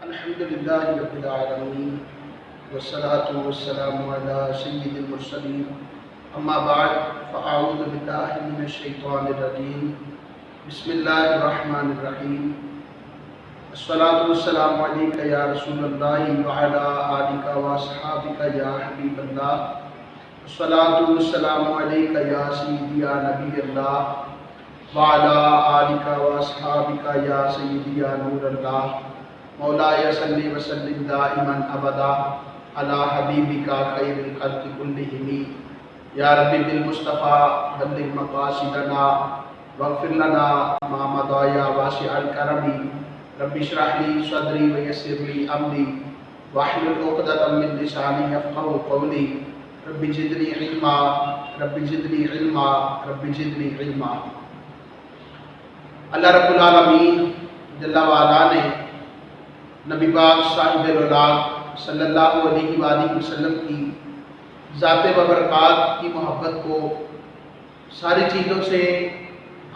الحمد للہ رب العالمین والصلاة والسلام علی سید المرسلین اما بعد فاعوذ باللہ من الشیطان الرجیم بسم اللہ الرحمن الرحیم الصلاة والسلام علیک یا رسول اللہ وعلی آلک واصحابک یا حبیب اللہ الصلاة والسلام علیک یا سیدی یا نبی اللہ وعلی آلک واصحابک یا سیدی یا نور اللہ مولاي صلی وسلم دائما ابدا علی حبیبک خیر الخلق کلہم یا رب بالمصطفیٰ بلغ مقاصدنا واغفر لنا ما مضى یا واسع الکرم رب اشرح لي صدری ویسر لي امری واحلل عقدۃ من لسانی یفقهوا قولی رب زدنی علما رب زدنی علما رب زدنی علما۔ اللہ رب العالمین جل وعلا نے نبی پاک صاحب الولاد صلی اللہ علیہ وآلہ وسلم کی ذات و برکات کی محبت کو ساری چیزوں سے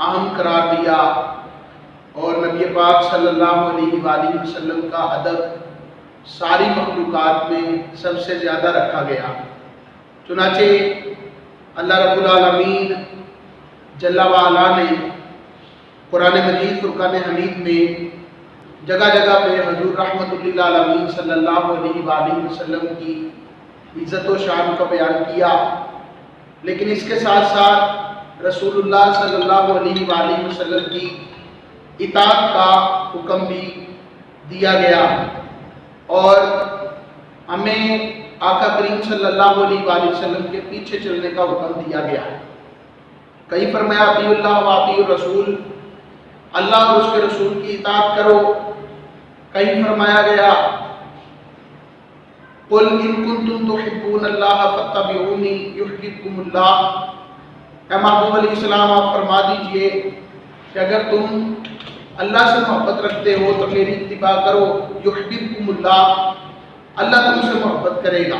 اہم قرار دیا اور نبی پاک صلی اللہ علیہ وآلہ وسلم کا ادب ساری مخلوقات میں سب سے زیادہ رکھا گیا۔ چنانچہ اللہ رب العالمین جل وعلا نے قرآن مجید فرقان حمید میں جگہ جگہ پہ حضور رحمت للعالمین صلی اللہ علیہ وآلہ وسلم کی عزت و شان کا بیان کیا، لیکن اس کے ساتھ ساتھ رسول اللہ صلی اللہ علیہ وآلہ وسلم کی اطاعت کا حکم بھی دیا گیا اور ہمیں آقا کریم صلی اللہ علیہ وآلہ وسلم کے پیچھے چلنے کا حکم دیا گیا۔ کہیں فرمایا اطیعوا اللہ و اطیعوا الرسول، اللہ اور اس کے رسول کی اطاعت کرو۔ کہیں فرمایا گیا قل ان کنتم تحبون اللہ فاتبعونی یحببکم اللہ، اے محبوب علیہ السلام آپ فرما دیجئے کہ اگر تم اللہ سے محبت رکھتے ہو تو میری اتباع کرو، یحببکم اللہ، اللہ تم سے محبت کرے گا۔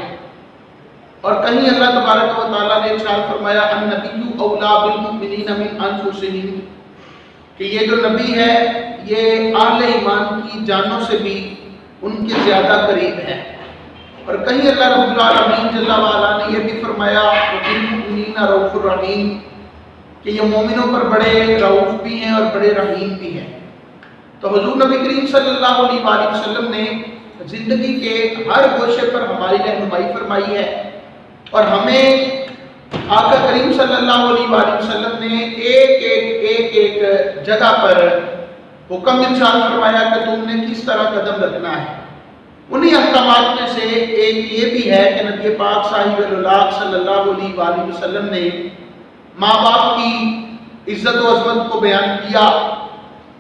اور کہیں اللہ تبارک و تعالیٰ نے ارشاد فرمایا النبی اولیٰ بالمؤمنین من انفسہم، کہ یہ جو نبی ہے یہ اہل ایمان کی جانوں سے بھی ان کے زیادہ قریب ہے۔ اور کہیں اللہ رب العالمین جل وعلا نے یہ بھی فرمایا وَبِالْمُؤْمِنِينَ رَءُوفٌ رَحِيمٌ، کہ یہ مومنوں پر بڑے رؤوف بھی ہیں اور بڑے رحیم بھی ہیں۔ تو حضور نبی کریم صلی اللہ علیہ وآلہ وسلم نے زندگی کے ہر گوشے پر ہماری رہنمائی فرمائی ہے اور ہمیں آقا کریم صلی اللہ علیہ وآلہ وسلم نے ایک جگہ پر حکم ارشاد فرمایا کہ تم نے کس طرح قدم رکھنا ہے۔ انہی احکامات میں سے ایک یہ بھی ہے کہ نبی پاک صاحب الولاد صلی اللہ علیہ وآلہ وسلم نے ماں باپ کی عزت و عظمت کو بیان کیا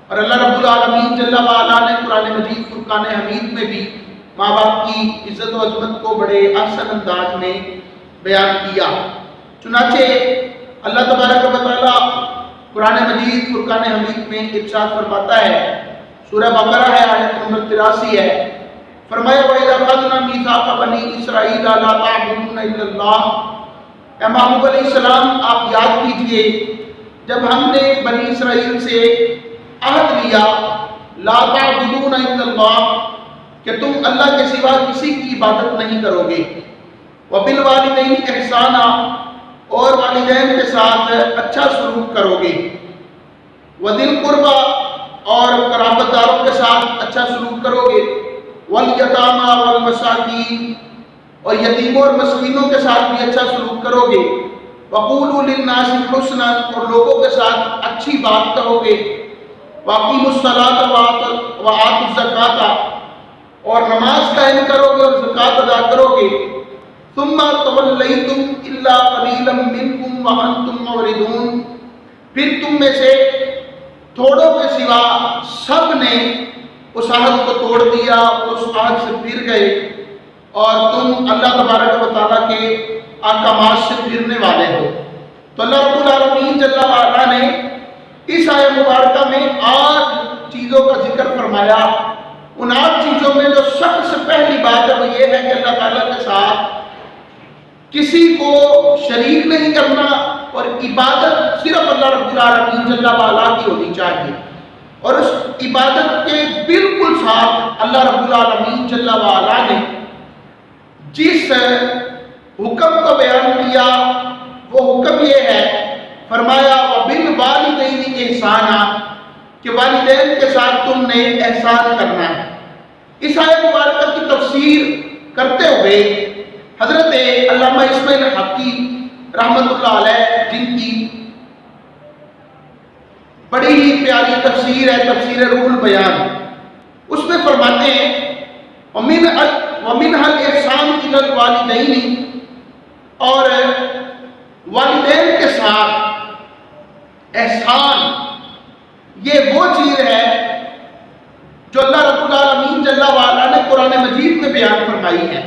اور اللہ رب العالمین جل وعلا نے قرآن مجید فرقان حمید میں بھی ماں باپ کی عزت و عظمت کو بڑے احسن انداز میں بیان کیا۔ چنانچہ اللہ تبارک و تعالیٰ قرآن مجید فرقان حمید میں ارشاد فرماتا ہے، سورہ بقرہ ہے، آیت نمبر 83 ہے، فرمایا وَإِذْ أَخَذْنَا مِيثَاقَ بَنِي إِسْرَائِيلَ لَا تَعْبُدُونَ إِلَّا اللَّهَ، اے محبوب علیہ السلام آپ یاد کیجئے جب ہم نے بنی اسرائیل سے عہد لیا لا تعبدون الا اللہ، کہ تم اللہ کے سوا کسی کی عبادت نہیں کرو گے، وبالوالدین احسانا، اور والدین کے ساتھ اچھا سلوک کرو گے، وذی القربی، اور قرابت داروں کے ساتھ اچھا سلوک کرو گے، والیتامی والمساکین، اور یتیموں اور مسکینوں کے ساتھ بھی اچھا سلوک کرو گے، وقولوا للناس حسنا، اور لوگوں کے ساتھ اچھی بات کہو گے، واقیموا الصلاۃ وآتوا الزکاۃ، اور نماز قائم کرو گے اور زکوٰۃ ادا کرو گے، ثم تولیتم الا قلیلا منکم وانتم معرضون، پھر تم میں سے تھوڑوں کے سوا سب نے اس عہد کو توڑ دیا، اس عہد سے پھر گئے اور تم اللہ تبارک و تعالیٰ کے احکامات سے پھرنے والے ہو۔ تو اللہ رب العالمین جل وعلا نے اس آیت مبارکہ میں 8 چیزوں کا ذکر فرمایا۔ ان 8 چیزوں میں جو سب سے پہلی بات ہے وہ یہ ہے کہ اللہ تعالیٰ کے ساتھ کسی کو شریک نہیں کرنا اور عبادت صرف اللہ رب العالمین جل وعلا کی ہونی چاہیے، اور اس عبادت کے بالکل ساتھ اللہ رب العالمین جل وعلا نے جس حکم کو بیان کیا وہ حکم یہ ہے، فرمایا وَبِالْوَالِدَيْنِ إِحْسَانًا، کہ والدین کے ساتھ تم نے احسان کرنا ہے۔ اس آیت مبارکہ کی تفسیر کرتے ہوئے حضرت علامہ اسماعیل حقی رحمۃ اللہ علیہ، جن کی بڑی ہی پیاری تفسیر ہے، تفسیر روح البیان، اس میں فرماتے ہیں وَمِنْهَا الْإِحْسَانُ إِلَى الْوَالِدَيْنِ، اور والدین کے ساتھ احسان یہ وہ چیز ہے جو اللہ رب العالمین جل وعلا نے قرآن مجید میں بیان فرمائی ہے۔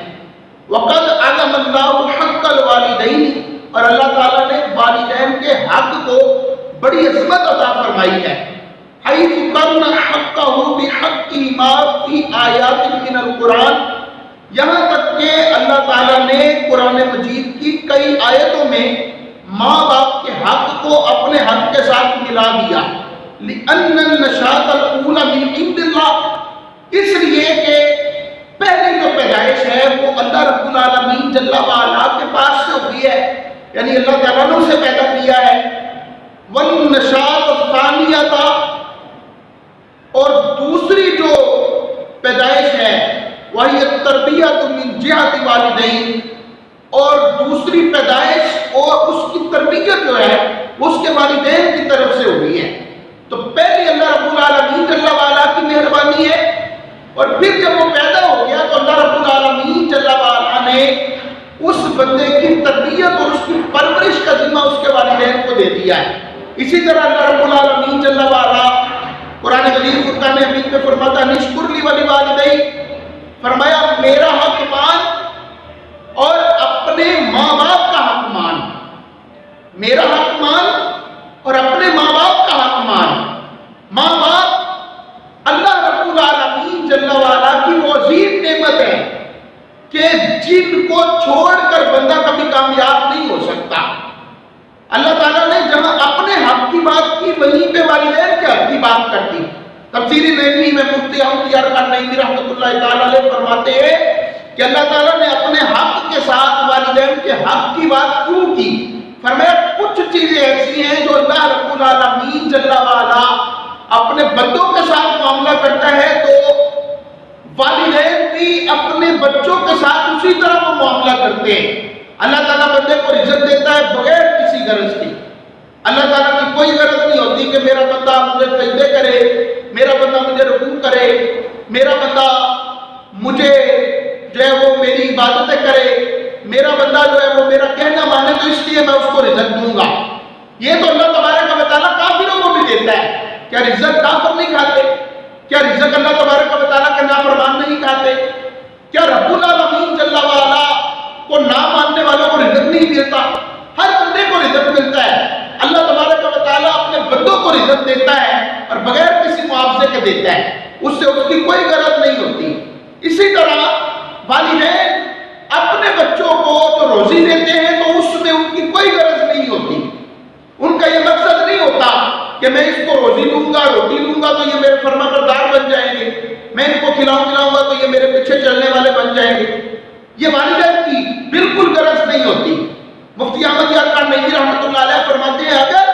وَقَدْ عَلَمَ اللَّهُ حَقَّ الْوَالِدَيْنِ، اور اللہ تعالیٰ نے والدین کے حق کو بڑی عظمت عطا فرمائی ہے۔ حَيْثُ قَرْنَ حَقَّهُ بِحَقِّهِمَا فِي آیَاتٍ مِّنَ الْقُرْآنِ، یہاں تک کہ اللہ تعالیٰ نے قرآن مجید کی کئی آیتوں میں ماں باپ کے حق کو اپنے حق کے ساتھ ملا دیا۔ لِأَنَّ النَّشَاءَةَ الْأُولَى مِنْ عِنْدِ اللَّهِ، اس لیے کہ پہلی جو پیدائش ہے وہ اللہ رب العالمین جل وعلا کے پاس سے ہوئی ہے، یعنی اللہ تعالیٰ نے اسے پیدا کیا ہے۔ وَالنَّشَاءَةُ الثَّانِيَةَ، اور دوسری جو پیدائش ہے وہی التربیۃ من جہت والدین، اور دوسری پیدائش اور اس کی تربیت جو ہے اس کے والدین کی طرف سے ہوئی ہے۔ تو پہلی اللہ رب العالمین جل وعلا کی مہربانی ہے، اور پھر جب وہ پیدا ہو گیا تو اللہ رب العالمین جل وعلا نے اس بندے کی تربیت اور اس کی پرورش کا ذمہ اس کے والدین کو دے دیا ہے۔ اسی طرح اللہ رب العالمین جل وعلا قرآن مجید فرقان حمید میں فرماتا ہے نشکر لی ولوالدیک، فرمایا میرا حق مان اور اپنے ماں باپ کا حق مان، میرا حق مان اور اپنے ماں باپ کا حق مان۔ ماں باپ اللہ رب العالمین جل وعلا کی وہ عظیم نعمت ہے کہ جن کو چھوڑ کر بندہ کبھی کامیاب نہیں ہو سکتا۔ اللہ تعالیٰ نے جہاں اپنے حق کی بات کی وہیں پہ والدین کے حق کی بات کر دی۔ تفسیر نینوی میں مفتی احمد یار خان نینوی رحمۃ اللہ تعالیٰ علیہ فرماتے ہیں کہ اللہ تعالیٰ نے اپنے حق کے ساتھ والدین کے حق کی بات کیوں کی؟ فرمایا کچھ چیزیں ایسی ہیں جو اللہ رب العالمین جل وعلا اپنے بندوں کے ساتھ معاملہ کرتا ہے تو والدین بھی اپنے بچوں کے ساتھ اسی طرح وہ معاملہ کرتے ہیں۔ اللہ تعالیٰ بندے کو عزت دیتا ہے بغیر کسی غرض کی۔ اللہ تعالیٰ کی کوئی غرض نہیں ہوتی کہ میرا بندہ مجھے سجدے کرے، میرا بندہ مجھے رکوع کرے، میرا بندہ مجھے جو ہے وہ میری عبادتیں کرے، میرا بندہ جو ہے وہ میرا کہنا مانے تو اس لیے میں اس کو رزق دوں گا۔ یہ تو اللہ تبارک و تعالیٰ کافروں کو بھی دیتا ہے۔ کیا رزق کافر نہیں کھاتے؟ کیا رزق اللہ تبارک و تعالیٰ کے نافرمان نہیں کھاتے؟ کیا رب العالمین جل وعلا کو نہ ماننے والوں کو رزق نہیں دیتا؟ ہر بندے کو رزق ملتا ہے۔ اللہ تبارک و تعالیٰ اپنے بندوں کو رزق دیتا ہے اور بغیر کسی معاوضے کے دیتا ہے، اس سے اس کی کوئی غرض نہیں ہوتی۔ اسی طرح والدین اپنے بچوں کو جو روزی دیتے ہیں تو اس میں ان کی کوئی غرض نہیں ہوتی، ان کا یہ مقصد نہیں ہوتا کہ میں اس کو روزی دوں گا، روٹی دوں گا تو یہ میرے فرما بردار بن جائیں گے، میں ان کو کھلاؤں گا تو یہ میرے پیچھے چلنے والے بن جائیں گے۔ یہ والدین کی بالکل غرض نہیں ہوتی۔ مفتی احمد یار خان نینوی رحمۃ اللہ علیہ فرماتے ہیں اگر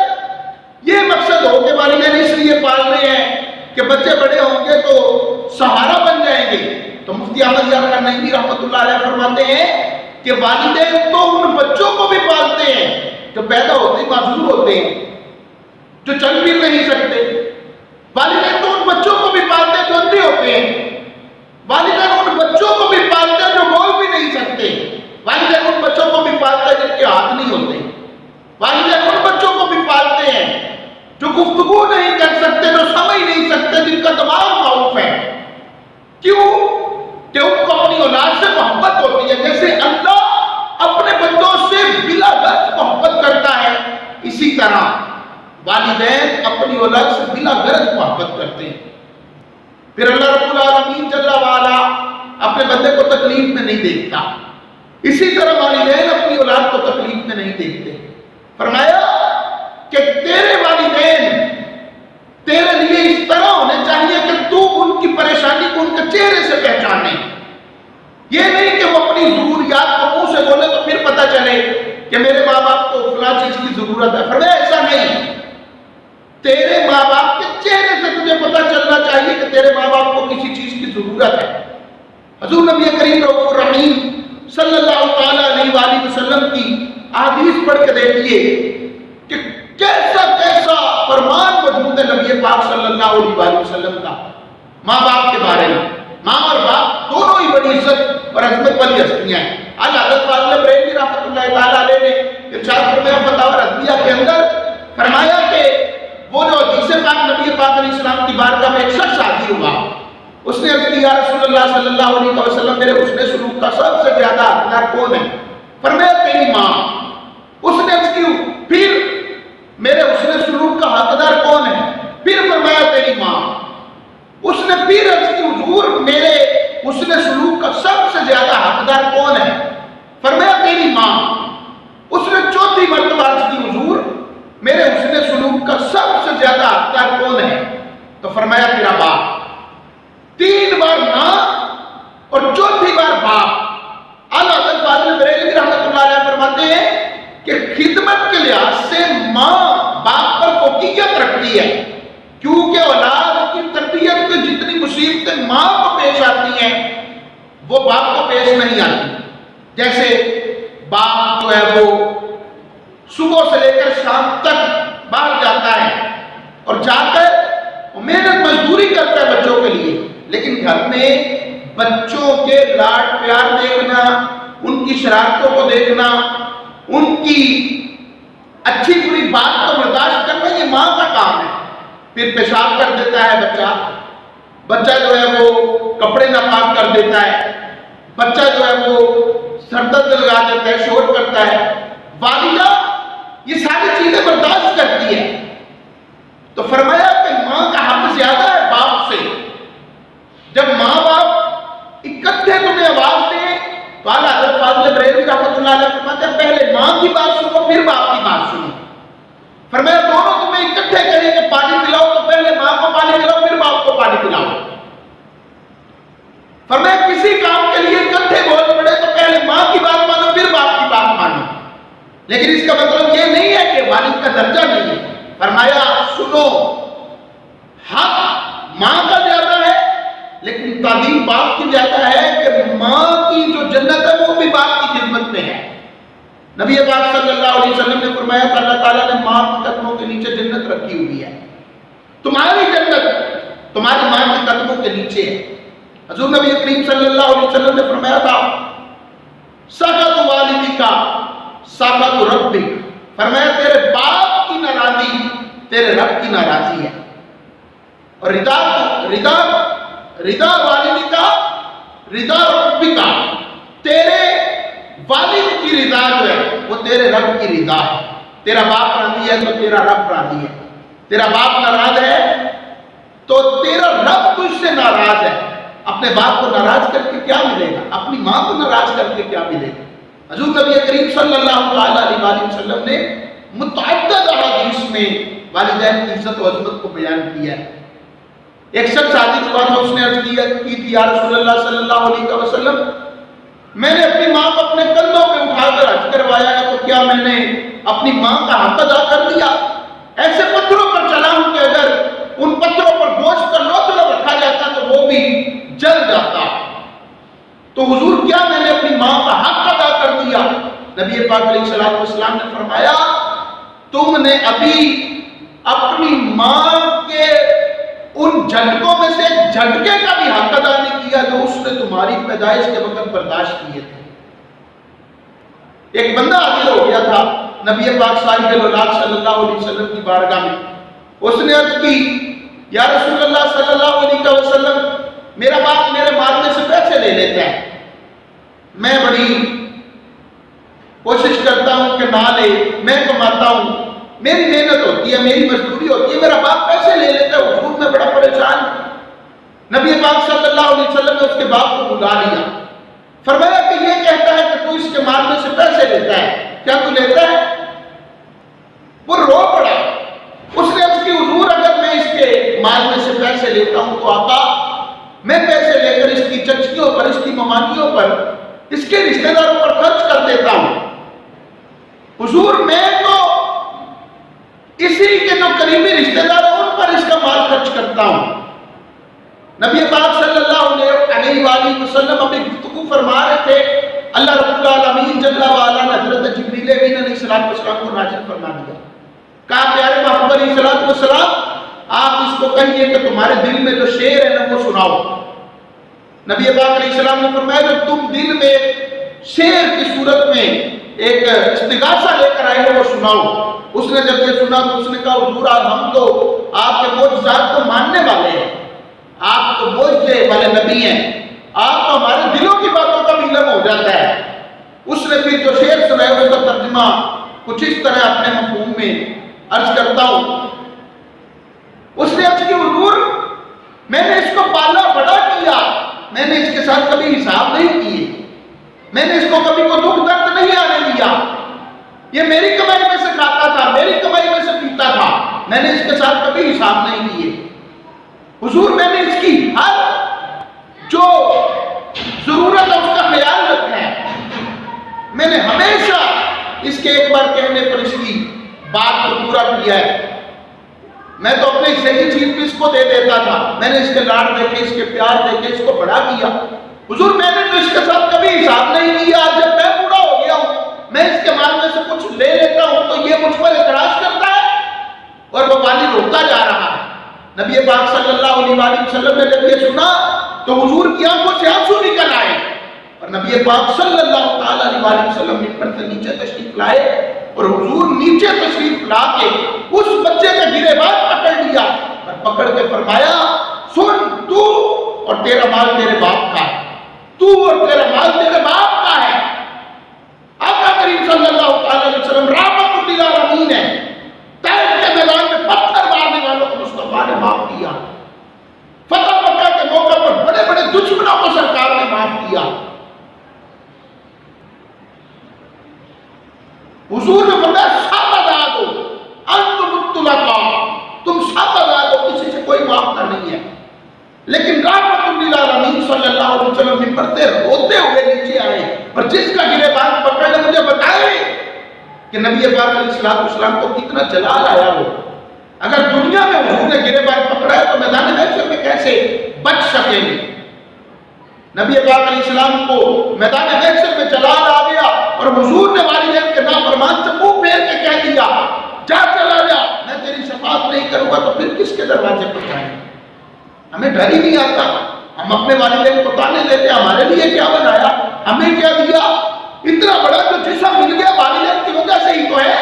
یہ مقصد ہو کہ والدین اس لیے پالنے ہیں کہ بچے بڑے ہوں گے تو سہارا بن جائیں گے، تو مفتی احمد یار خان نینوی رحمۃ اللہ علیہ فرماتے ہیں کہ والدین تو ان بچوں کو بھی پالتے ہیں جو پیدا ہوتے ہی معذور ہوتے ہیں، جو چل پھر نہیں سکتے۔ والدین تو ان بچوں کو بھی پالتے ہیں جو اندھے ہوتے ہیں۔ والدین ان بچوں کو بھی پالتے ہیں جو بول بھی نہیں سکتے۔ والدین ان بچوں کو بھی پالتے ہیں جن کے ہاتھ نہیں ہوتے۔ والدین ان بچوں کو بھی پالتے ہیں جو گفتگو نہیں کر سکتے، جو سمجھ نہیں سکتے، جن کا دماغ معروف ہے۔ کیوں؟ کہ ان کو اپنی اولاد سے محبت ہوتی ہے، جیسے اللہ اپنے بندوں سے بلا غرض محبت کرتا ہے، اسی طرح والدین اپنی اولاد سے بلا غرض محبت کرتے ہیں۔ پھر اللہ رب العالمین جل وعلا اپنے بندے کو تکلیف میں نہیں دیکھتا، اسی طرح والدین اپنی اولاد کو تکلیف میں نہیں دیکھتے۔ فرمایا کہ تیرے والدین تیرے لیے اس طرح ہونے چاہیے کہ تو ان کی پریشانی کو ان کے چہرے یہ نہیں کہ وہ اپنی ضروریات کو منہ سے بولے تو پھر پتہ چلے کہ میرے ماں باپ کو فلاں چیز کی ضرورت ہے. فرمایا ایسا نہیں. تیرے ماں باپ کے چہرے سے تجھے پتہ چلنا چاہیے کہ تیرے ماں باپ کو کسی چیز کی ضرورت ہے. حضور نبی کریم رؤوف الرحیم صلی اللہ تعالیٰ علیہ وآلہ وسلم کی احادیث پڑھ کے دیکھیے کہ کیسا کیسا فرمان موجود ہے نبی پاک صلی اللہ علیہ وآلہ وسلم کا ماں باپ کے بارے میں. ماں اور باپ دونوں ہی بڑی عزت اور عظمت والی ہستیاں ہیں. حضرت فاضل بریلوی رحمۃ اللہ تعالیٰ علیہ نے ارشاد فرمایا فتاوی رضویہ کے اندر فرمایا کہ وہ جو حدیث پاک نبی پاک علیہ السلام کی بارگاہ میں ایک شخص حاضر ہوا. اس نے عرض کی یا رسول اللہ صلی اللہ علیہ وسلم میرے حسن سلوک کا سب سے زیادہ حقدار کون ہے؟ فرمایا تیری ماں. اس نے عرض کی پھر میرے حسن سلوک کا حقدار کون ہے؟ پھر فرمایا تیری ماں. اس نے پھر عرض کی حضور میرے حسن سلوک کا سب سے زیادہ حقدار کون ہے؟ فرمایا تیری ماں. اس نے چوتھی مرتبہ عرض کی حضور میرے حسن سلوک کا سب سے زیادہ حقدار کون ہے؟ تو فرمایا تیرا باپ. 3 بار ماں اور چوتھی بار باپ. اعلیٰ حضرت فاضل بریلوی رحمۃ اللہ علیہ فرماتے ہیں کہ خدمت کے لحاظ سے ماں باپ پر فوقیت رکھتی ہے کیونکہ اولاد کی تربیت میں جتنی مصیبتیں ماں کو پیش آتی ہیں وہ باپ کو پیش نہیں آتی. جیسے باپ جو ہے وہ صبح سے لے کر شام تک باہر جاتا ہے اور جا کر محنت مزدوری کرتا ہے بچوں کے لیے، لیکن گھر میں بچوں کے لاڈ پیار دیکھنا، ان کی شرارتوں کو دیکھنا، ان کی اچھی بری بات کو برداشت کرنا یہ ماں کا کام ہے. پھر پیشاب کر دیتا ہے بچہ جو ہے وہ کپڑے ناپاک کر دیتا ہے، بچہ جو ہے وہ سر درد لگا دیتا ہے، شور کرتا ہے. والدہ یہ ساری چیزیں برداشت کرتی ہے. تو فرمایا کہ ماں کا حق زیادہ ہے باپ سے. جب ماں باپ اکٹھے تمہیں آواز دیں تو اعلیٰ حضرت فاضل بریلوی رحمۃ اللہ علیہ فرماتے ہیں پہلے ماں کی بات سنو پھر باپ کی بات سنو. فرمایا دونوں تمہیں اکٹھے کریں کہ پانی پلاؤ تو پہلے ماں کو پانی پلاؤ پھر باپ کو پانی پلاؤ. فرمایا کسی کام کے لیے اکٹھے بول پڑے تو پہلے ماں کی بات مانو پھر باپ کی بات مانو. لیکن اس کا مطلب یہ نہیں ہے کہ والد کا درجہ نہیں ہے. فرمایا سنو حق ماں کا زیادہ ہے لیکن تعلیم باپ کی زیادہ ہے کہ ماں کی جو جنت ہے وہ بھی باپ کی خدمت میں ہے. نبی پاک صلی اللہ علیہ وسلم نے فرمایا کہ اللہ تعالیٰ نے ماں کے قدموں کے نیچے جنت رکھی ہوئی ہے. تمہاری جنت تمہاری ماں کے قدموں کے نیچے ہے. حضور نبی کریم صلی اللہ علیہ وسلم نے فرمایا تھا سخط والدی کا سخط ربک. فرمایا تیرے باپ کی ناراضی تیرے رب کی ناراضی ہے. اور رضا والدی کا رضا ربی کا تیرے والد کی رضا جو ہے وہ تیرے رب کی رضا ہے. تیرا باپ راضی ہے تو تیرا رب راضی ہے. تیرا باپ ناراض ہے تو تیرا رب تجھ سے ناراض ہے. اپنے باپ کو ناراض کر کے کیا ملے گا؟ اپنی ماں کو ناراض کر کے کیا ملے گا؟ حضور نبی کریم صلی اللہ علیہ وآلہ وسلم نے متعدد احادیث میں والدین کی عزت و عظمت کو بیان کیا ہے. ایک شخص حاضر ہوا تھا، اس نے عرض کی تھی یا رسول اللہ صلی اللہ علیہ وسلم میں نے اپنی ماں کو اپنے کندھوں پہ اٹھا کر حج کروایا ہے تو کیا میں نے اپنی ماں کا حق ادا کر دیا؟ ایسے پتھروں پر چلا ہوں کہ اگر ان پتھروں پر گوشت کا لوتھڑا رکھا جاتا تو وہ بھی جل جاتا. تو حضور کیا میں نے اپنی ماں کا حق ادا کر دیا؟ نبی پاک علیہ السلام نے فرمایا تم نے ابھی اپنی ماں کے ان جھٹکوں میں سے جھٹکے کا بھی حق ادا نہیں کیا جو اس نے تمہاری پیدائش کے وقت برداشت کیے تھے. ایک بندہ حاضر ہو گیا تھا نبی پاک صاحب الاولاد صلی اللہ علیہ وسلم کی بارگاہ میں. اس نے عرض کی یا رسول اللہ صلی اللہ علیہ وسلم میرا باپ میرے مارنے سے پیسے لے لیتا ہے. میں بڑی کوشش کرتا ہوں کہ نہ لے، میں کماتا ہوں، میری محنت ہوتی ہے، میری مزدوری ہوتی ہے، میرا باپ پیسے لے لیتا ہے. حضور میں بڑا پریشان ہوں. نبی پاک صلی اللہ علیہ وسلم نے اس کے باپ کو بلا لیا. فرمایا کہ یہ کہتا ہے کہ تو اس کے مارنے سے پیسے لیتا ہے، کیا تو لیتا ہے؟ وہ رو پڑا. اس نے عرض کی حضور اگر میں اس کے مارنے سے پیسے لیتا ہوں تو آقا میں پیسے لے کر اس کی چچکیوں بیویوں پر، اس کی ممانیوں پر، اس کے رشتہ داروں پر خرچ کر دیتا ہوں۔ حضور میں تو اسی کے جو قریبی رشتہ دار ہیں ان پر اس کا مال خرچ کرتا ہوں۔ نبی پاک صلی اللہ علیہ وآلہ وسلم ابھی گفتگو فرما رہے تھے، اللہ رب العالمین جل وعلا نے حضرت جبریل امین علیہ السلام کو نازل فرما دیا۔ کہا پیارے محبوب علیہ السلام آپ اس کو کہیے کہ تمہارے دل میں جو شعر ہے نا وہ سناؤ۔ نبی پاک علیہ السلام نے فرمایا جب تم دل میں شعر کی صورت میں ایک استغاثہ لے کر آئے ہو وہ سناؤ۔ اس نے جب یہ سنا تو اس نے کہا حضور ہم تو آپ کے معجزات کو ماننے والے ہیں، آپ تو معجزے والے نبی ہیں، آپ تو ہمارے دلوں کی باتوں کا بھی علم ہو جاتا ہے۔ اس نے پھر جو شعر سنایا اس کا ترجمہ کچھ اس طرح اپنے مفہوم میں عرض کرتا ہوں۔ اس نے عرض کی حضور میں نے اس کو پالا بڑا کیا، میں نے اس کے ساتھ کبھی حساب نہیں کیے، میں نے اس کو کبھی کوئی دکھ درد نہیں آنے دیا، یہ میری کمائی میں سے کھاتا تھا، میری کمائی میں سے پیتا تھا، میں نے اس کے ساتھ کبھی حساب نہیں کیے۔ حضور میں نے اس کی ہر جو ضرورت ہے اس کا خیال رکھا ہے، میں نے ہمیشہ اس کے ایک بار کہنے پر اس کی بات کو پورا کیا ہے۔ میں تو اپنے صحیح چیز بھی اس کو دے دیتا تھا، میں نے اس کے لاڈ دیکھے، اس کے پیار دیکھے، اس کو بڑا کیا۔ حضور میں نے تو اس کے ساتھ کبھی حساب نہیں کیا، جب میں بوڑھا ہو گیا ہوں میں اس کے مال میں سے کچھ لے لیتا ہوں تو یہ مجھ پر اعتراض کرتا ہے اور وہ والد روتا جا رہا ہے۔ نبی پاک صلی اللہ علیہ وسلم نے جب یہ سنا تو حضور کی آنکھوں سے آنسو نکل آئے اور نبی پاک صلی اللہ علیہ وسلم منبر سے نیچے تشریف لائے اور حضور نیچے تشریف لا کے اس بچے کا گریبان پکڑ لیا اور پکڑ کے فرمایا سن تو اور تیرا مال تیرے باپ کا ہے، تو اور تیرا مال تیرے باپ کا ہے۔ آقا کریم صلی اللہ علیہ وسلم رحمت للعالمین ہے، طائف کے میدان میں پتھر مارنے والوں کو مصطفیٰ نے معاف کیا، فتح مکہ کے موقع پر بڑے بڑے دشمنوں کو سرکار نے معاف کیا۔ حضور نے فرمایا سب آزاد ہو، انتم الطلقاء، تم سب آزاد ہو، کسی سے کوئی معاف نہیں ہے۔ لیکن رحمت للعالمین صلی اللہ علیہ وسلم منبر سے روتے ہوئے نیچے آئے اور جس کا گریبان پکڑ لے مجھے بتائے کہ نبی پاک علیہ السلام کو کتنا جلال آیا ہو۔ اگر دنیا میں حضور نے گریبان پکڑا ہے تو میدان محشر میں کیسے بچ سکیں گے؟ نبی پاک علیہ السلام کو میدان محشر میں جلال آ گیا اور حضور نے والدین کے نافرمان سے منہ پھیر کے کہہ دیا جا چلا جا، میں تیری شفاعت نہیں کروں گا۔ تو پھر کس کے دروازے پر جائیں؟ ہمیں ڈر ہی نہیں آتا، ہم اپنے والدین کو تانے دیتے ہمارے لیے کیا بنایا، ہمیں کیا دیا، اتنا بڑا جو جسم مل گیا والدین کی وجہ سے ہی تو ہے۔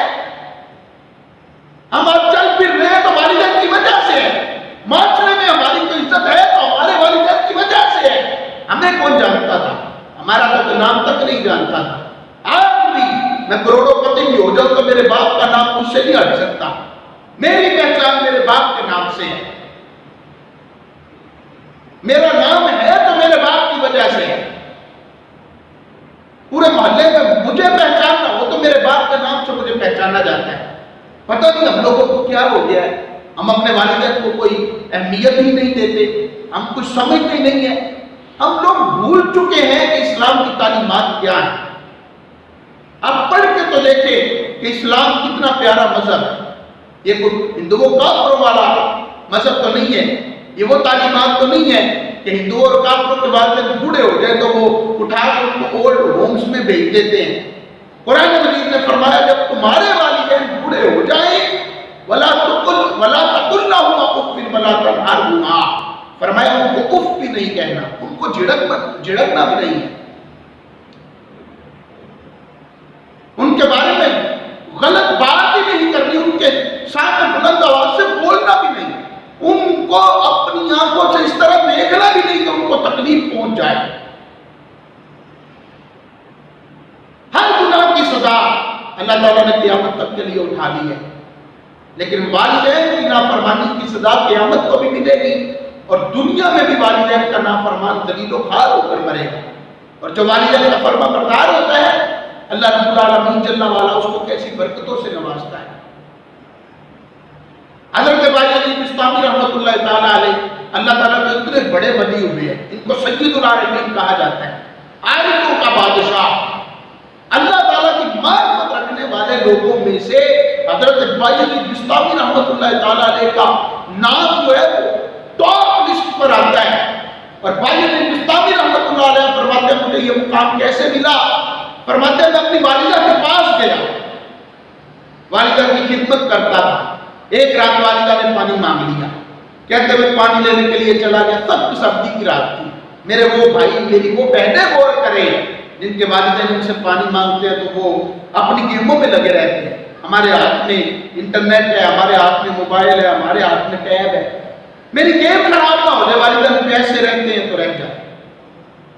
ہم آج چل پھر رہے ہیں تو والدین کی وجہ سے ہے، معاشرے میں ہماری کوئی عزت ہے تو ہمارے والدین کی وجہ سے ہے۔ ہمیں کون جانتا تھا؟ ہمارا تو نام تک نہیں جانتا تھا۔ آج بھی میں کروڑوں پتی بھی ہو جاؤں تو میرے باپ کا نام مجھ سے نہیں ہٹ سکتا، میری پہچان میرے باپ کے نام سے ہے، میرا نام ہے تو میرے باپ کی وجہ سے ہے۔ پورے محلے میں مجھے پہچاننا ہو تو میرے باپ کے نام سے مجھے پہچانا جاتا ہے۔ پتہ نہیں ہم لوگوں کو کیا ہو گیا ہے، ہم اپنے والدین کو کوئی اہمیت ہی نہیں دیتے، ہم کچھ سمجھتے نہیں ہیں۔ ہم لوگ بھول چکے ہیں کہ اسلام کی تعلیمات کیا ہے۔ اب پڑھ کے تو دیکھیں کہ اسلام کتنا پیارا مذہب ہے، یہ کوئی ہندوؤں کافروں والا مذہب تو نہیں ہے، یہ وہ تعلیمات تو نہیں ہے کہ ہندو اور کافروں کے والدین بوڑھے ہو جائے تو وہ اٹھا کے ان کو اولڈ ہومز میں بھیج دیتے ہیں۔ قرآن مجید نے فرمایا جب تمہارے والدین بوڑھے ہو جائیں وَلَا تَقُلْ لَهُمَا أُفٍّ وَلَا تَنْهَرْهُمَا، فرمایا ان کو اف بھی نہیں کہنا، ان کو جھڑکنا بھی نہیں ہے، ان کے بارے میں غلط بات ہی نہیں کرنی، ان کے سامنے بلند آواز سے بولنا بھی نہیں، ان کو اپنی آنکھوں سے اس طرح دیکھنا بھی نہیں کہ ان کو تکلیف پہنچ جائے۔ ہر گناہ کی سزا اللہ تعالیٰ نے قیامت تک کے لیے اٹھا لی ہے، لیکن والدین کی نافرمانی کی سزا قیامت کو بھی ملے گی اور دنیا میں بھی والدین کا نافرمان ذلیل و خوار ہو کر مرے گا۔ اور جو والدین کا فرما بردار ہوتا ہے اللہ رب العالمین جل وعلا اس کو کیسی برکتوں سے نوازتا ہے۔ حضرت بھائی علی بستامی رحمۃ اللہ تعالیٰ علیہ اللہ تعالیٰ کے اتنے بڑے ولی ہوئے ہیں، ان کو سید العارفین کہا جاتا ہے، عارفوں کا بادشاہ۔ اللہ تعالیٰ کی معرفت رکھنے والے لوگوں میں سے حضرت بایزید بسطامی رحمۃ اللہ تعالیٰ علیہ کا نام جو ہے وہ ٹاپ لسٹ پر آتا ہے۔ اور بایزید بسطامی رحمۃ اللہ علیہ فرماتے ہیں مجھے یہ مقام کیسے ملا؟ فرماتے ہیں میں اپنی والدہ کے پاس گیا، والدہ کی خدمت کرتا تھا، ایک رات والدہ نے پانی مانگ لیا، کہتے میں پانی لینے کے لیے چلا گیا، سخت سردی کی رات تھی، میرے وہ بھائی میری وہ بہنیں غور کریں جن کے والدین ان سے پانی مانگتے ہیں تو وہ اپنی گیموں میں لگے رہتے ہیں، ہمارے ہاتھ میں انٹرنیٹ ہے، ہمارے ہاتھ میں موبائل ہے، ہمارے ہاتھ میں ٹیب ہے، میری گیم خراب نہ ہو جائے، والدین پیسے رہتے ہیں تو رہ جائے،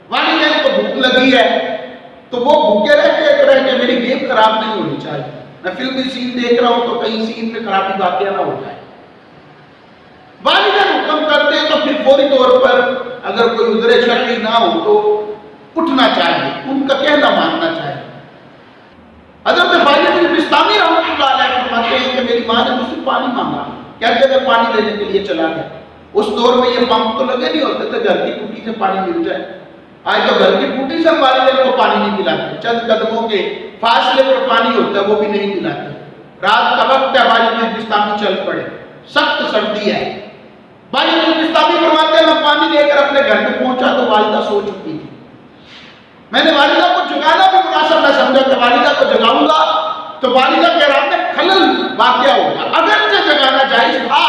والدین کو بھوک لگی ہے تو وہ بھوکے رہتے ہیں تو رہ جائے، میری گیم خراب نہیں ہونی چاہیے، میں فلمی سین دیکھ رہا ہوں تو کہیں سین میں خرابی واقعہ نہ ہو جائے۔ والدین حکم کرتے ہیں تو پھر فوری طور پر اگر کوئی عذر شرعی نہ ہو تو اٹھنا چاہیے، ان کا کہنا ماننا چاہیے۔ حضرت بایزید بسطامی رحمۃ اللہ علیہ فرماتے ہیں کہ میری ماں نے مجھ سے پانی مانگا، کہتے میں پانی لینے کے لیے چلا گیا، اس دور میں یہ پمپ تو لگے نہیں ہوتے تھے گھر کی ٹوٹی سے پانی مل جائے، آج تو گھر کی ٹوٹی سے والدین کو پانی نہیں پلاتے، چند قدموں کے فاصلے پر پانی ہوتا ہے وہ بھی نہیں پلاتے۔ رات کا وقت ہے، بایزید بسطامی چل پڑے، سخت سردی ہے، بایزید بسطامی فرماتے ہیں میں پانی لے کر اپنے گھر میں پہنچا تو والدہ سو چکی تھی، میں نے والدہ کو جگانا بھی مناسب نہ سمجھا کہ والدہ کو جگاؤں گا تو والدہ کے رات میں خلل واقع ہوگا، اگرچہ جگانا جائز تھا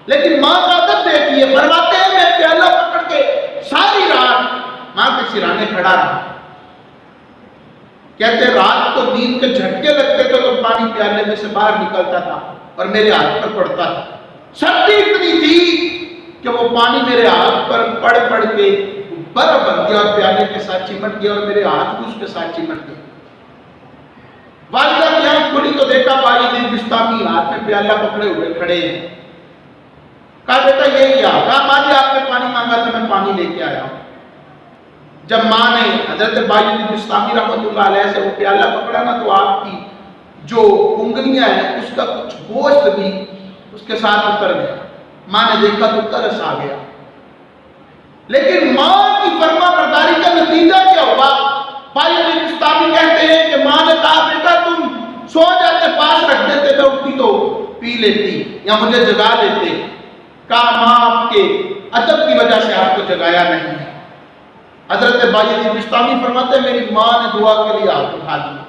لیکن ماں کا عادت دیتی ہے، فرماتے ہیں میں پیالہ پکڑ کے ساری رات ماں کے سرانے کھڑا رہا، کہتے رات کو نیند کے جھٹکے لگتے تھے تو پانی پیالے میں سے باہر نکلتا تھا اور میرے ہاتھ پر پڑتا تھا، سردی اتنی تھی کہ وہ پانی میرے ہاتھ پر پڑ پڑ کے برف بن گیا اور پیالے کے ساتھ چمٹ گیا اور میرے ہاتھ بھی اس کے ساتھ چمٹ گئے۔ والدہ کی آنکھ کھلی تو دیکھا بایزید بسطامی ہاتھ میں پیالہ پکڑے ہوئے کھڑے ہیں، کہا بیٹا یہ کیا؟ کہا ماں جی آپ نے پانی مانگا تھا میں پانی لے کے آیا ہوں۔ جب ماں نے حضرت بایزید بسطامی رحمۃ اللہ علیہ سے وہ پیالہ پکڑا نا تو آپ کی جو انگلیاں ہیں اس کا کچھ گوشت بھی اس کے ساتھ اتر گیا، ماں نے دیکھا تو ترس آ گیا، لیکن ماں کی فرما برداری کا نتیجہ کیا ہوا؟ بایزید بسطامی کہتے ہیں کہ ماں نے کہا بیٹا تم سو جاتے پاس رکھ دیتے میں اٹھتی تو پی لیتی یا مجھے جگا دیتے، کہا ماں آپ کے ادب کی وجہ سے آپ کو جگایا نہیں ہے۔ حضرت بایزید بسطامی فرماتے ہیں میری ماں نے دعا کے لیے ہاتھ اٹھا دیا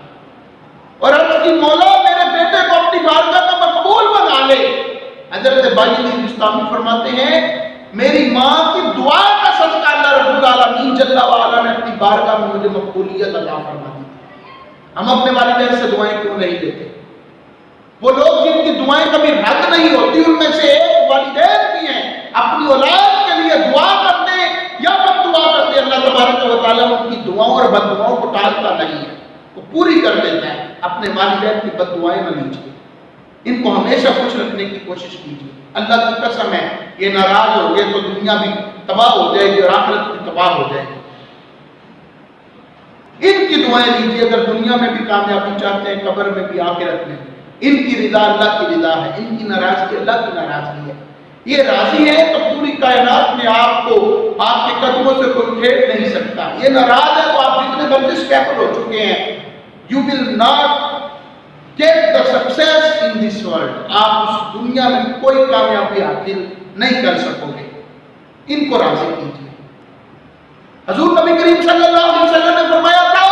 اور عرض کی مولا میرے بیٹے کو اپنی بارگاہ کا مقبول بنا لے۔ حضرت بایزید بسطامی فرماتے ہیں میری ماں کی دعا کا صدقہ اللہ رب العالمین جل وعلا نے اپنی بارگاہ میں مجھے مقبولیت عطا فرما دی۔ ہم اپنے والدین سے دعائیں کیوں نہیں لیتے؟ وہ لوگ جن کی دعائیں کبھی رد نہیں ہوتی ان میں سے ایک والدین بھی ہیں، اپنی اولاد کے لیے دعا کرتے یا بد دعا کرتے، اللہ تبارک و تعالیٰ ان کی دعاؤں اور بد دعاؤں کو ٹالتا نہیں ہے، وہ پوری کر دیتا ہے۔ اپنے والدین کی بد دعائیں نہ لیجیے، ان کو ہمیشہ خوش رکھنے کی کوشش کیجیے۔ اللہ کی قسم ہے یہ ناراض ہو گئے تو دنیا بھی تباہ ہو جائے گی اور آخرت بھی تباہ ہو جائے گی۔ ان کی دعائیں لیجیے، اگر دنیا میں بھی کامیابی چاہتے ہیں قبر میں بھی آخرت میں بھی۔ ان کی رضا اللہ کی رضا ہے، ان کی ناراضگی اللہ کی ناراضگی ہے۔ یہ راضی ہے تو پوری کائنات میں آپ کو آپ کے قدموں سے کوئی کھیل نہیں سکتا، یہ ناراض ہے تو آپ جتنے مرضی اسٹیبل ہو چکے ہیں you will not get the success in this world، آپ اس دنیا میں کوئی کامیابی حاصل نہیں کر سکو گے۔ ان کو راضی کیجیے۔ حضور نبی کریم صلی اللہ علیہ وسلم نے فرمایا تھا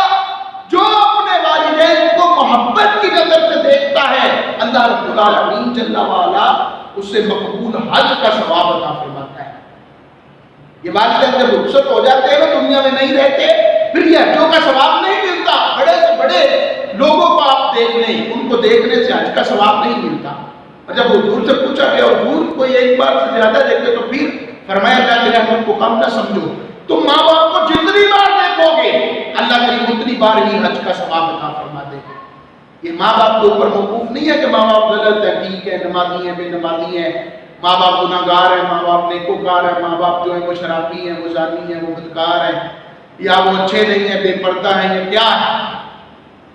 جو اپنے والدین کو محبت کی نظر سے دیکھتا ہے اللہ رب العالمین جل وعلا اسے مقبول حج کا ثواب عطا فرماتا ہے۔ یہ والدین جب رخصت ہو جاتے ہیں دنیا میں نہیں رہتے پھر یہ حجوں کا ثواب نہیں ملتا۔ بڑے سے بڑے لوگوں کو آپ دیکھ لیں، ان کو دیکھنے سے حج کا ثواب نہیں ملتا۔ اور جب حضور سے پوچھا کہ حضور کوئی ایک بار سے زیادہ دیکھتے تو پھر فرمایا جا میرے عمل کو کم نہ سمجھو، تم ماں باپ کو جتنی بار دیکھو گے اللہ کریم اتنی بار ہی حج کا ثواب عطا فرما دے گا۔ یہ ماں باپ کے اوپر موقوف نہیں ہے کہ ماں باپ غلط ہے، ٹھیک ہے، نمازی ہیں، بے نمازی ہیں، ماں باپ گناہگار ہیں، ماں باپ نیکوکار ہیں، ماں باپ جو ہیں وہ شرابی ہیں، وہ زانی ہیں، وہ بدکار ہیں، یا وہ اچھے نہیں ہیں، بے پردہ ہیں، یا کیا ہے۔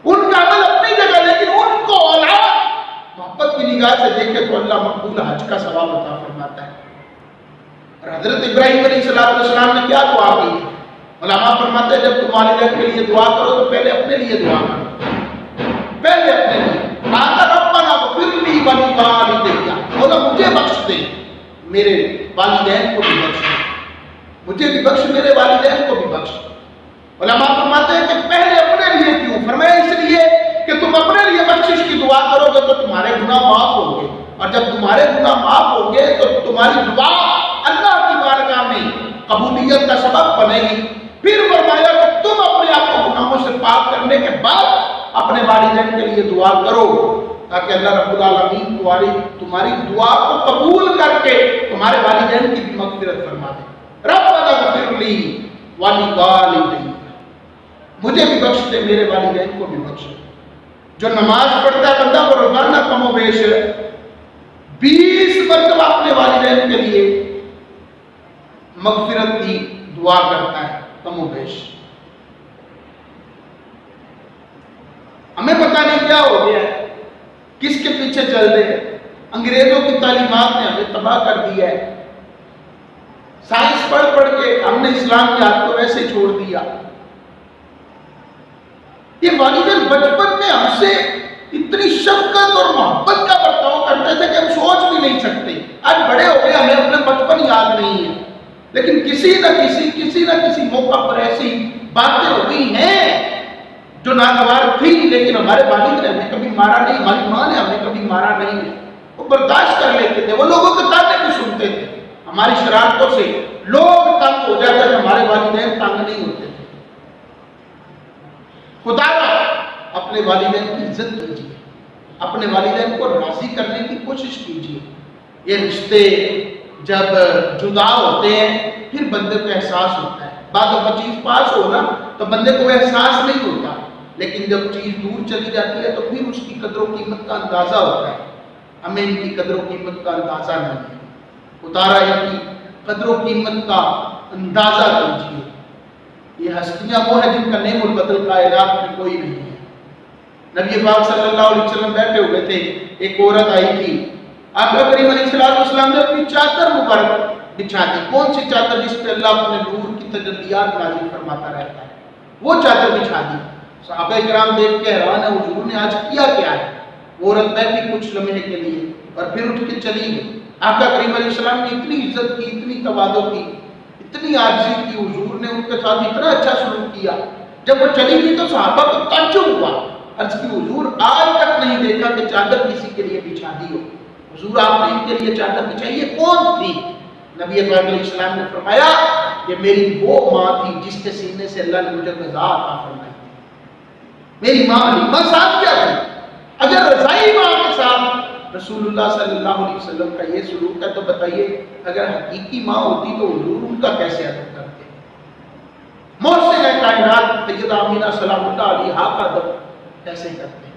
ان کا عمل اپنی جگہ، لیکن ان کو اولاد محبت کی نگاہ سے دیکھے تو اللہ مقبول حج کا ثواب عطا فرماتا ہے۔ اور حضرت ابراہیم علیہ السلام نے کیا دعا کی؟ علماء فرماتے ہیں جب تم والدین کے لیے دعا کرو تو پہلے اپنے لیے دعا کرو، پہلے اپنے لیے۔ ربنا اغفر لی ولوالدی، مولا مجھے بخش دے، میرے والدین کو بھی بخش دے، مجھے بھی بخش، میرے والدین کو بھی بخش۔ علماء فرماتے ہیں کہ پہلے اپنے لیے کیوں؟ فرمایا اس لیے کہ تم اپنے لیے بخشش کی دعا کرو گے تو تمہارے گناہ معاف ہوں گے، اور جب تمہارے گناہ معاف ہوں گے تو تمہاری دعا اللہ کی بارگاہ میں قبولیت کا سبب بنے گی۔ پھر فرمایا کہ تم اپنے آپ کو گناہوں سے پاک کرنے کے بعد اپنے والدین کے لیے دعا کرو، تاکہ اللہ رب العالمین تمہاری دعا کو قبول کر کے تمہارے والدین کی بھی مغفرت فرما دے۔ ربنا اغفر لی ولوالدی، مجھے بھی بخش دے، میرے والدین کو بھی بخش دے۔ جو نماز پڑھتا ہے بندہ وہ روزانہ کم و بیش 20 مرتبہ اپنے والدین کے لیے مغفرت کی دعا کرتا ہے، کم و بیش۔ ہمیں پتہ نہیں کیا ہو گیا ہے، کس کے پیچھے چل رہے ہیں۔ انگریزوں کی تعلیمات نے ہمیں تباہ کر دیا ہے، سائنس پڑھ پڑھ کے ہم نے اسلام کی ہاتھ کو ویسے چھوڑ دیا۔ یہ والدین بچپن میں ہم سے اتنی شفقت اور محبت کا برتاؤ کرتے تھے کہ ہم سوچ بھی نہیں سکتے۔ آج بڑے ہو گئے، ہمیں اپنا بچپن یاد نہیں ہے، لیکن کسی نہ کسی موقع پر ایسی باتیں ہو گئی ہیں جو ناگوار تھی، لیکن ہمارے والد نے ہمیں کبھی مارا نہیں، ہماری ماں نے ہمیں کبھی مارا نہیں ہے، وہ برداشت کر لیتے تھے، وہ لوگوں کے تانے بھی سنتے تھے۔ ہماری شرارتوں سے لوگ تنگ ہو جاتے تھے، ہمارے والدین تنگ نہیں ہوتے تھے۔ خدا اپنے والدین کی عزت کیجیے، اپنے والدین کو راضی کرنے کی کوشش کیجیے۔ یہ رشتے جب جدا ہوتے ہیں پھر بندے کو احساس ہوتا ہے، بعد دفعہ چیز پاس ہو نا تو بندے کو احساس نہیں ہوتا، لیکن جب چیز دور چلی جاتی ہے تو پھر اس کی قدر و قیمت کا اندازہ ہوتا ہے۔ ہمیں ان کی قدر و قیمت کا اندازہ نہیں ہے، اتارا ان کی قدر و قیمت کا اندازہ کیجیے۔ یہ ہستیاں وہ ہیں جن کا نیم البدل کائنات میں کوئی نہیں ہے۔ نبی پاک صلی اللہ علیہ وسلم بیٹھے ہوئے تھے، ایک عورت آئی تھی، آقا کریم علیہ السلام نے اپنی چادر مبارک بچھا دی۔ کون سی چادر؟ جس پہ اللہ اپنے نور کی تجلیات نازل فرماتا رہتا ہے، وہ چادر بچھا دی۔ صحابہ کرام دیکھ کے حیران ہے، حضور نے آج کیا کیا ہے؟ وہ عورت بیٹھی کچھ لمحے کے لیے اور پھر اٹھ کے چلی گئی۔ آقا کریم علیہ السلام نے اتنی عزت کی، اتنی تواضع کی، اتنی عاجزی کی، حضور نے ان کے ساتھ اتنا اچھا سلوک کیا۔ جب وہ چلی گئی تو صحابہ کو تعجب ہوا، عرض کی حضور آج تک نہیں دیکھا کہ چادر کسی کے لیے بچھا دی ہو، حضور آپ نے ان کے لیے چادر بچھائی، یہ کون تھی؟ نبی پاک علیہ السلام نے فرمایا یہ میری وہ ماں تھی جس کے سینے سے اللہ نے مجھے غذا عطا فرمائی، میری ماں حلیمہ صاحب کیا تھی؟ اگر رضائی ماں کے ساتھ رسول اللہ صلی اللہ علیہ وسلم کا یہ سلوک ہے تو بتائیے اگر حقیقی ماں ہوتی تو حضور ان کا کیسے ادب کرتے؟ محسن کائنات سیدہ آمینہ سلام اللہ علیہا کا ادب کیسے کرتے؟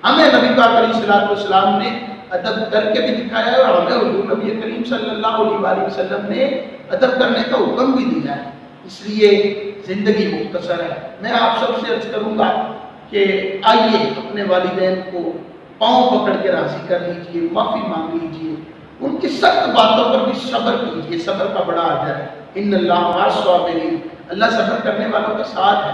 ہمیں نبی پاک علیہ السلام نے ادب کر کے بھی دکھایا ہے، اور ہمیں حضور نبی کریم صلی اللہ علیہ وسلم نے ادب کرنے کا حکم بھی دیا ہے۔ اس لیے زندگی مختصر ہے۔ میں آپ سب سے عرض کروں گا کہ آئیے اپنے والدین کو پاؤں پکڑ کے راضی کر لیجئے، معافی مانگ لیجئے، ان کی سخت باتوں پر بھی صبر کیجئے، صبر کا بڑا اجر ہے۔ ان اللہ مع الصابرین، اللہ صبر کرنے والوں کے ساتھ ہے۔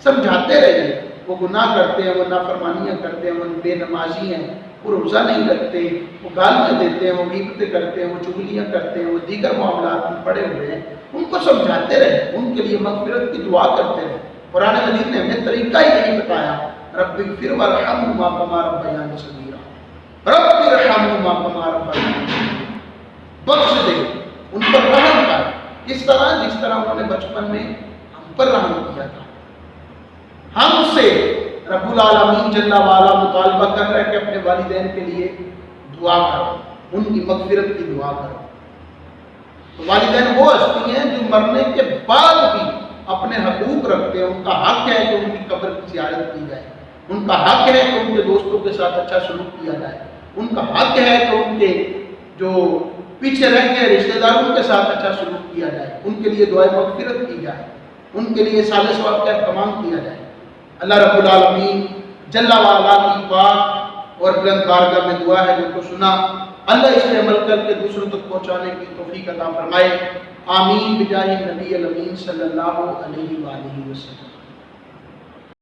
سمجھاتے رہیے، وہ گناہ کرتے ہیں، وہ نافرمانیاں کرتے ہیں، وہ بے نمازی ہیں، وہ روزہ نہیں رکھتے، وہ گالیاں دیتے ہیں، وہ غیبتیں کرتے ہیں، وہ چغلیاں کرتے ہیں، وہ دیگر معاملات میں پڑے ہوئے ہیں، ان کو سمجھاتے رہے، ان کے لیے مغفرت کی دعا کرتے رہے۔ قرآن مجید نے ہمیں طریقہ ہی یہی بتایا، رب اغفر وارحمہما کما ربیانی صغیرا، رب ارحمہما کما ربیانی صغیرا، بخش دے، ان پر رحم کر، جس طرح انہوں نے بچپن میں ہم پر رحم کیا تھا۔ ہم سے رب العالمین جل وعلا مطالبہ کر رہے ہیں کہ اپنے والدین کے لیے دعا کرو، ان کی مغفرت کی دعا کرو۔ تو والدین وہ ہستی ہیں جو مرنے کے بعد بھی اپنے حقوق رکھتے ہیں، ان کا حق ہے کہ ان کی قبر کی زیارت کی جائے، ان کا حق ہے کہ ان کے دوستوں کے ساتھ اچھا سلوک کیا جائے، ان کا حق ہے کہ ان کے جو پیچھے رہ گئے رشتہ داروں کے ساتھ اچھا سلوک کیا جائے، ان کے لیے دعائے مغفرت کی جائے، ان کے لیے صالح ثواب کا اہتمام کیا جائے۔ اللہ رب العالمین جل وعلا کی پاک اور بلند بارگاہ میں دعا ہے جو کو سنا اللہ اس پہ عمل کر کے دوسروں تک پہنچانے کی توفیق عطا فرمائے. آمین بجاہ نبی الامین صلی اللہ علیہ وآلہ وسلم.